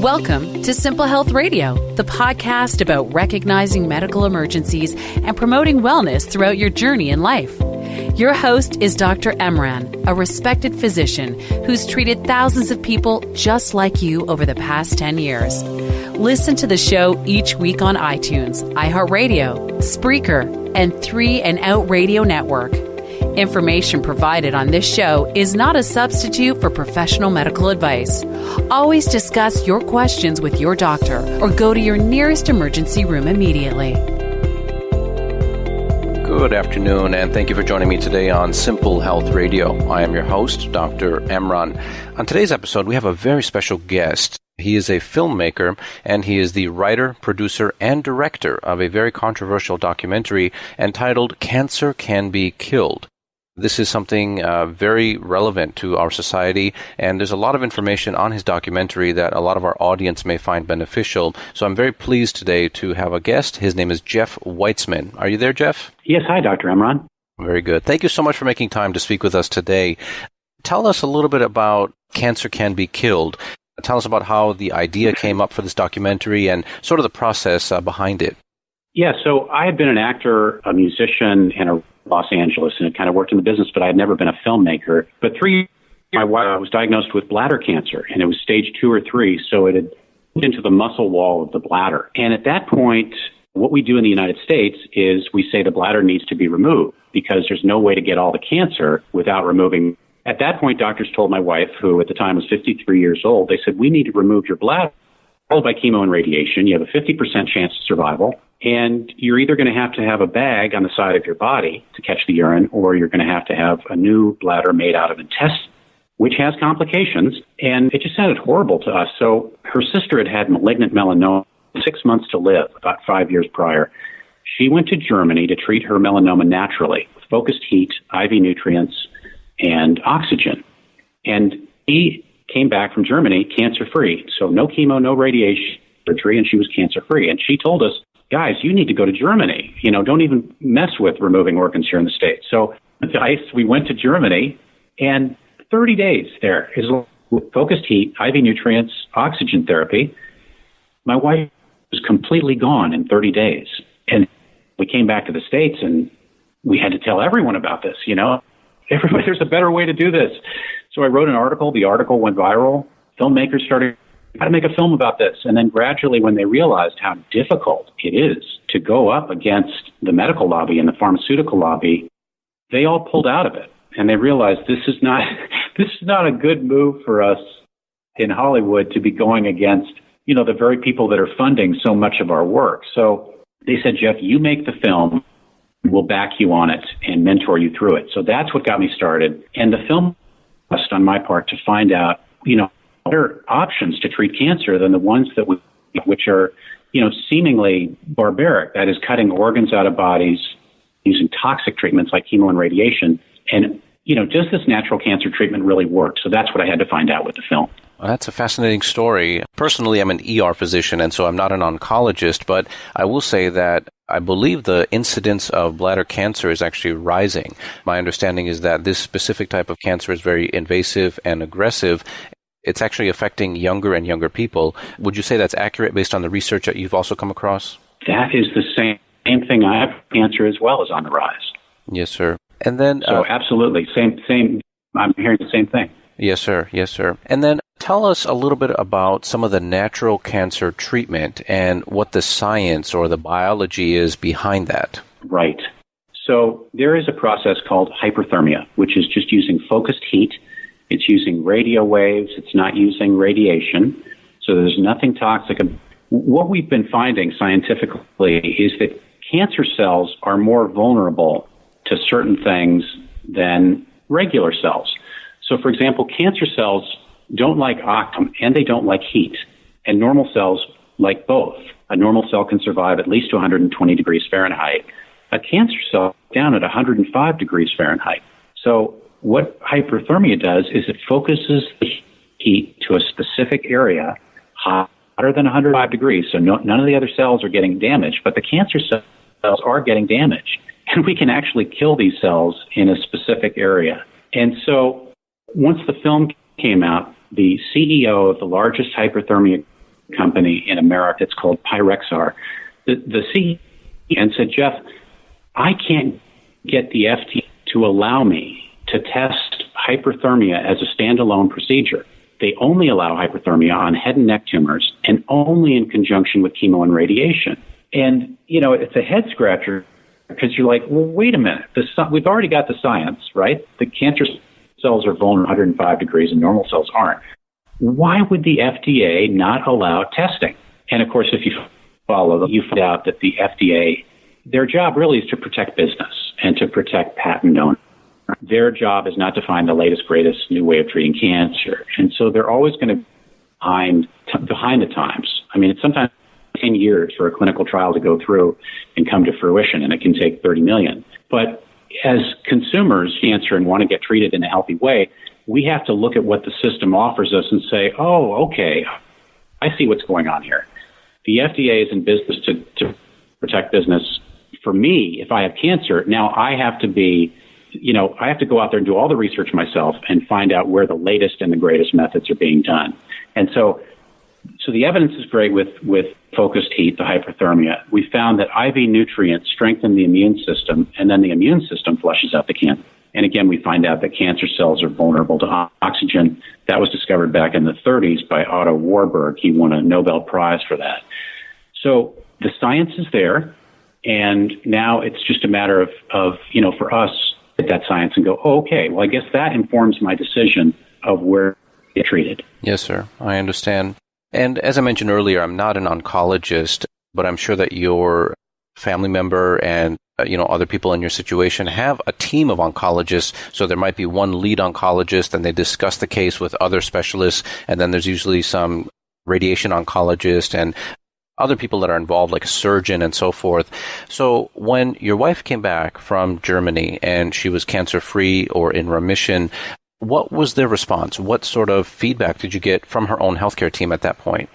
Welcome to Simple Health Radio, the podcast about recognizing medical emergencies and promoting wellness throughout your journey in life. Your host is Dr. Emran, a respected physician who's treated thousands of people just like you over the past 10 years. Listen to the show each week on iTunes, iHeartRadio, Spreaker, and 3 and Out Radio Network. Information provided on this show is not a substitute for professional medical advice. Always discuss your questions with your doctor or go to your nearest emergency room immediately. Good afternoon, and thank you for joining me today on Simple Health Radio. I am your host, Dr. Emran. On today's episode, we have a very special guest. He is a filmmaker, and he is the writer, producer, and director of a very controversial documentary entitled Cancer Can Be Killed. This is something very relevant to our society, and there's a lot of information on his documentary that a lot of our audience may find beneficial. So I'm very pleased today to have a guest. His name is Jeff Witzeman. Are you there, Jeff? Yes. Hi, Dr. Emran. Very good. Thank you so much for making time to speak with us today. Tell us a little bit about Cancer Can Be Killed. Tell us about how the idea came up for this documentary and sort of the process behind it. Yeah, so I had been an actor, a musician in Los Angeles, and had kind of worked in the business, but I had never been a filmmaker. But 3 years ago, my wife was diagnosed with bladder cancer, and it was stage 2 or 3, so it had into the muscle wall of the bladder. And at that point, what we do in the United States is we say the bladder needs to be removed because there's no way to get all the cancer without removing. At that point, doctors told my wife, who at the time was 53 years old, they said, we need to remove your bladder, followed by chemo and radiation. You have a 50% chance of survival. And you're either going to have a bag on the side of your body to catch the urine, or you're going to have a new bladder made out of intestine, which has complications. And it just sounded horrible to us. So her sister had malignant melanoma, 6 months to live, about 5 years prior. She went to Germany to treat her melanoma naturally with focused heat, IV nutrients, and oxygen. And he came back from Germany cancer-free. So no chemo, no radiation surgery, and she was cancer-free. And she told us, guys, you need to go to Germany. Don't even mess with removing organs here in the States. So we went to Germany, and 30 days there is with focused heat, IV nutrients, oxygen therapy. My wife was completely gone in 30 days. And we came back to the States, and we had to tell everyone about this, Everybody, there's a better way to do this. So I wrote an article. The article went viral. Filmmakers started how to make a film about this. And then gradually, when they realized how difficult it is to go up against the medical lobby and the pharmaceutical lobby, they all pulled out of it. And they realized this is not a good move for us in Hollywood to be going against, the very people that are funding so much of our work. So they said, Jeff, you make the film. We'll back you on it and mentor you through it. So that's what got me started. And the film was on my part to find out, better options to treat cancer than the ones which are, seemingly barbaric. That is, cutting organs out of bodies, using toxic treatments like chemo and radiation. And, does this natural cancer treatment really work? So that's what I had to find out with the film. Well, that's a fascinating story. Personally, I'm an ER physician, and so I'm not an oncologist, but I will say that I believe the incidence of bladder cancer is actually rising. My understanding is that this specific type of cancer is very invasive and aggressive. It's actually affecting younger and younger people. Would you say that's accurate based on the research that you've also come across? That is the same thing. I have cancer as well is on the rise. Yes, sir. And then, so absolutely, same. I'm hearing the same thing. Yes, sir. Yes, sir. And then tell us a little bit about some of the natural cancer treatment and what the science or the biology is behind that. Right. So there is a process called hyperthermia, which is just using focused heat. It's using radio waves. It's not using radiation. So there's nothing toxic. What we've been finding scientifically is that cancer cells are more vulnerable to certain things than regular cells. So, for example, cancer cells don't like oxygen and they don't like heat. And normal cells like both. A normal cell can survive at least to 120 degrees Fahrenheit. A cancer cell down at 105 degrees Fahrenheit. So what hyperthermia does is it focuses the heat to a specific area hotter than 105 degrees. So none of the other cells are getting damaged, but the cancer cells are getting damaged. And we can actually kill these cells in a specific area. And so once the film came out, the CEO of the largest hyperthermia company in America. It's called Pyrexar. The CEO and said, Jeff, I can't get the FDA to allow me to test hyperthermia as a standalone procedure. They only allow hyperthermia on head and neck tumors and only in conjunction with chemo and radiation. And, it's a head scratcher because you're like, well, wait a minute. We've already got the science, right? The cancer cells are vulnerable 105 degrees and normal cells aren't. Why would the FDA not allow testing? And, of course, if you follow them, you find out that the FDA, their job really is to protect business and to protect patent owners. Their job is not to find the latest, greatest new way of treating cancer. And so they're always going to be behind the times. I mean, it's sometimes 10 years for a clinical trial to go through and come to fruition, and it can take 30 million. But as consumers cancer and want to get treated in a healthy way, we have to look at what the system offers us and say, oh, okay, I see what's going on here. The FDA is in business to protect business. For me, if I have cancer, now I have to I have to go out there and do all the research myself and find out where the latest and the greatest methods are being done. And so the evidence is great with focused heat, the hyperthermia. We found that IV nutrients strengthen the immune system, and then the immune system flushes out the cancer. And again, we find out that cancer cells are vulnerable to oxygen. That was discovered back in the 30s by Otto Warburg. He won a Nobel Prize for that. So the science is there, and now it's just a matter of for us to get that science and go, oh, okay, well, I guess that informs my decision of where to get treated. Yes, sir. I understand. And as I mentioned earlier, I'm not an oncologist, but I'm sure that your family member and other people in your situation have a team of oncologists. So there might be one lead oncologist, and they discuss the case with other specialists, and then there's usually some radiation oncologist and other people that are involved, like a surgeon and so forth. So when your wife came back from Germany and she was cancer-free or in remission, what was their response? What sort of feedback did you get from her own healthcare team at that point?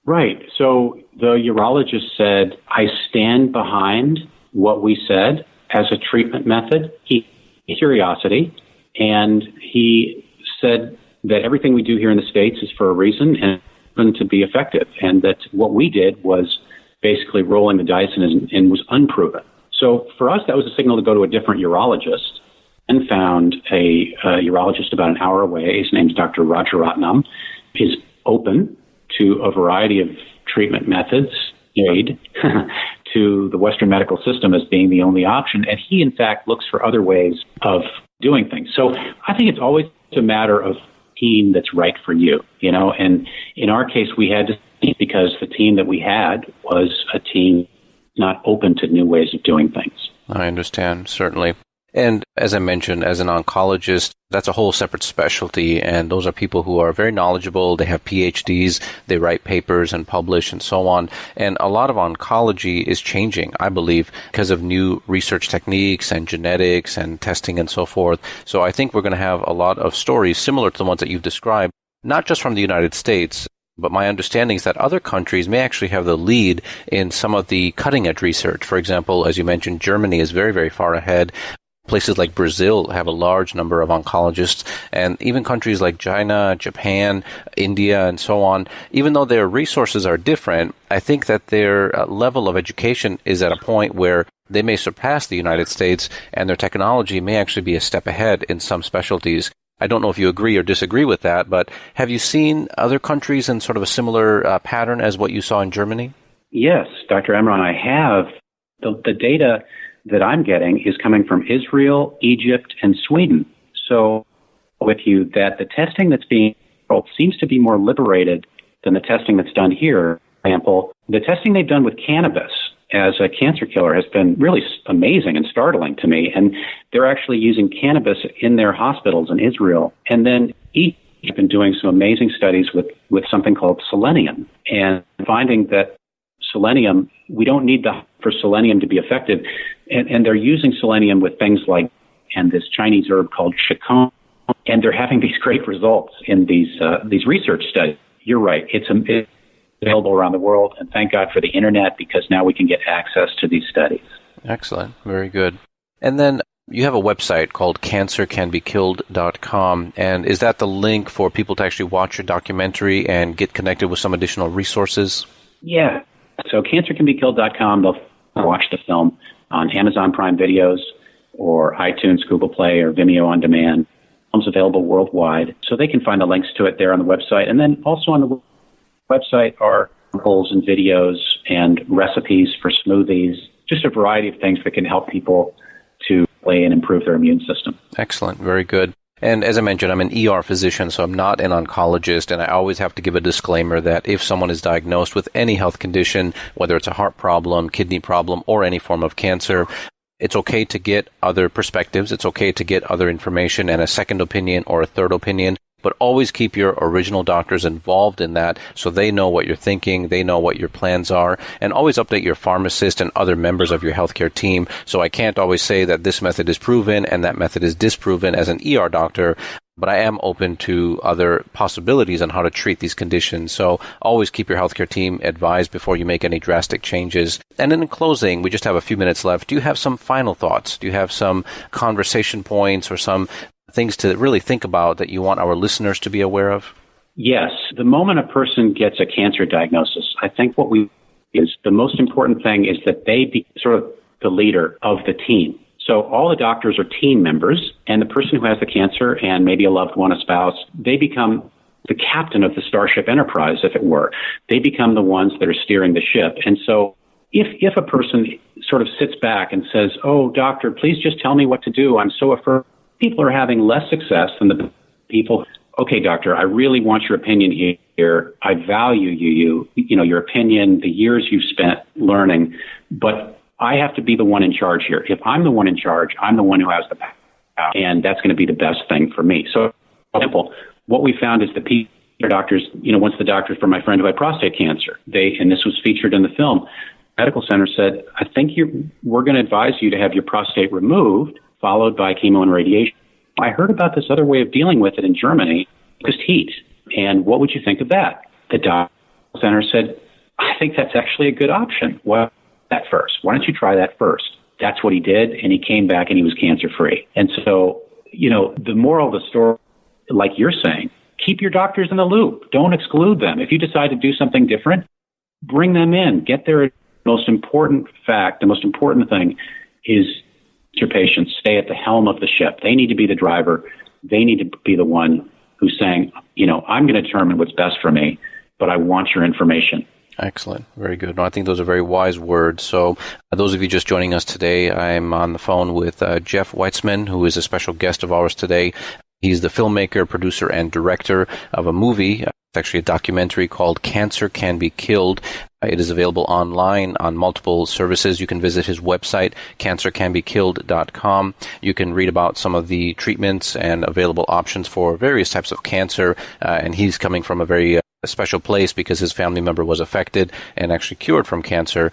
Right. So the urologist said, I stand behind what we said as a treatment method. He had curiosity, and he said that everything we do here in the States is for a reason and to be effective, and that what we did was basically rolling the dice and was unproven. So for us, that was a signal to go to a different urologist, and found a urologist about an hour away. His name's Dr. Rajaratnam. Is open to a variety of treatment methods, aid to the Western medical system as being the only option. And he, in fact, looks for other ways of doing things. So I think it's always a matter of team that's right for you, and in our case, we had to see, because the team that we had was a team not open to new ways of doing things. I understand, certainly. And as I mentioned, as an oncologist, that's a whole separate specialty, and those are people who are very knowledgeable. They have PhDs, they write papers and publish and so on. And a lot of oncology is changing, I believe, because of new research techniques and genetics and testing and so forth. So I think we're going to have a lot of stories similar to the ones that you've described, not just from the United States, but my understanding is that other countries may actually have the lead in some of the cutting-edge research. For example, as you mentioned, Germany is very, very far ahead. Places like Brazil have a large number of oncologists, and even countries like China, Japan, India, and so on. Even though their resources are different, I think that their level of education is at a point where they may surpass the United States, and their technology may actually be a step ahead in some specialties. I don't know if you agree or disagree with that, but have you seen other countries in sort of a similar pattern as what you saw in Germany? Yes, Dr. Emron, I have. The data that I'm getting is coming from Israel, Egypt, and Sweden. So with you that the testing that's being seems to be more liberated than the testing that's done here. For example, the testing they've done with cannabis as a cancer killer has been really amazing and startling to me. And they're actually using cannabis in their hospitals in Israel. And then Egypt has been doing some amazing studies with something called selenium, and finding that selenium, we don't need for selenium to be effective. And they're using selenium with things like, and this Chinese herb called shikong, and they're having these great results in these research studies. You're right. It's available around the world, and thank God for the internet, because now we can get access to these studies. Excellent. Very good. And then You have a website called cancercanbekilled.com, and is that the link for people to actually watch your documentary and get connected with some additional resources? Yeah. So cancercanbekilled.com, they'll watch the film on Amazon Prime Videos or iTunes, Google Play, or Vimeo On Demand. Film's available worldwide, so they can find the links to it there on the website. And then also on the website are articles and videos and recipes for smoothies, just a variety of things that can help people to play and improve their immune system. Excellent. Very good. And as I mentioned, I'm an ER physician, so I'm not an oncologist, and I always have to give a disclaimer that if someone is diagnosed with any health condition, whether it's a heart problem, kidney problem, or any form of cancer, it's okay to get other perspectives. It's okay to get other information and a second opinion or a third opinion. But always keep your original doctors involved in that so they know what you're thinking, they know what your plans are, and always update your pharmacist and other members of your healthcare team. So I can't always say that this method is proven and that method is disproven as an ER doctor, but I am open to other possibilities on how to treat these conditions. So always keep your healthcare team advised before you make any drastic changes. And in closing, we just have a few minutes left. Do you have some final thoughts? Do you have some conversation points or some things to really think about that you want our listeners to be aware of? Yes. The moment a person gets a cancer diagnosis, I think the most important thing is that they be sort of the leader of the team. So all the doctors are team members, and the person who has the cancer and maybe a loved one, a spouse, they become the captain of the Starship Enterprise, if it were. They become the ones that are steering the ship. And so if a person sort of sits back and says, "Oh, doctor, please just tell me what to do. I'm so afraid," people are having less success than the people, "Okay, doctor, I really want your opinion here. I value your opinion, the years you've spent learning, but I have to be the one in charge here. If I'm the one in charge, I'm the one who has the power, and that's going to be the best thing for me." So, for example, what we found is the doctors, once the doctors for my friend who had prostate cancer, and this was featured in the film, medical center said, "I think we're going to advise you to have your prostate removed, followed by chemo and radiation. I heard about this other way of dealing with it in Germany, just heat. And what would you think of that?" The doctor center said, "I think that's actually a good option. Well, that first. Why don't you try that first?" That's what he did, and he came back and he was cancer-free. And so, the moral of the story, like you're saying, keep your doctors in the loop. Don't exclude them. If you decide to do something different, bring them in. Get their most important fact. The most important thing is your patients stay at the helm of the ship. They need to be the driver. They need to be the one who's saying, "I'm going to determine what's best for me, but I want your information." Excellent. Very good. No, I think those are very wise words. So those of you just joining us today, I'm on the phone with Jeff Witzeman, who is a special guest of ours today. He's the filmmaker, producer, and director of a movie. It's actually a documentary called Cancer Can Be Killed. It is available online on multiple services. You can visit his website, cancercanbekilled.com. You can read about some of the treatments and available options for various types of cancer. And he's coming from a very special place because his family member was affected and actually cured from cancer.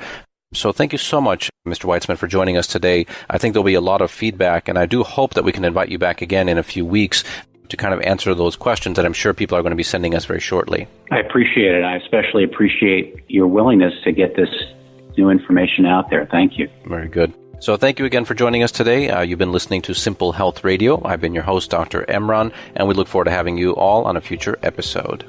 So thank you so much, Mr. Witzeman, for joining us today. I think there'll be a lot of feedback, and I do hope that we can invite you back again in a few weeks to kind of answer those questions that I'm sure people are going to be sending us very shortly. I appreciate it. I especially appreciate your willingness to get this new information out there. Thank you. Very good. So thank you again for joining us today. You've been listening to Simple Health Radio. I've been your host, Dr. Emran, and we look forward to having you all on a future episode.